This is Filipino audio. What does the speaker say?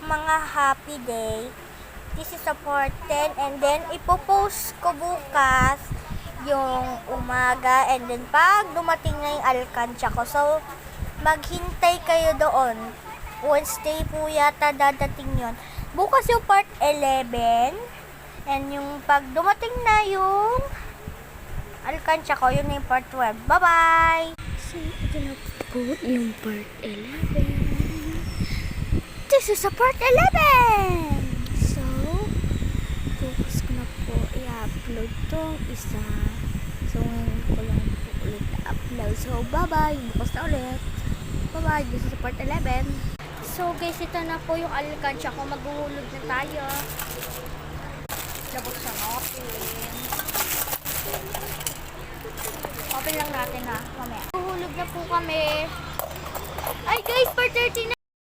mga happy day. This is a part 10 and then ipopost ko bukas yung umaga and then pag dumating na yung alkansya ko. So, maghintay kayo doon. Wednesday po yata dadating yon. Bukas yung part 11 and yung pag dumating na yung alkansya ko, yun na yung part 12. Bye-bye! So, ito na po yung part 11. This is a part 11! So, focus ko na po i-upload tong isa. So, ngayon ko lang po ulit na-upload. So, bye-bye! Bukas na ulit. Bye-bye! This is a part 11. So, guys, ito na po yung alkansya ko. Maghuhulog na tayo. Labot siya open. Open lang natin ha, mamaya. Huhulog na po kami. Ay guys, part 13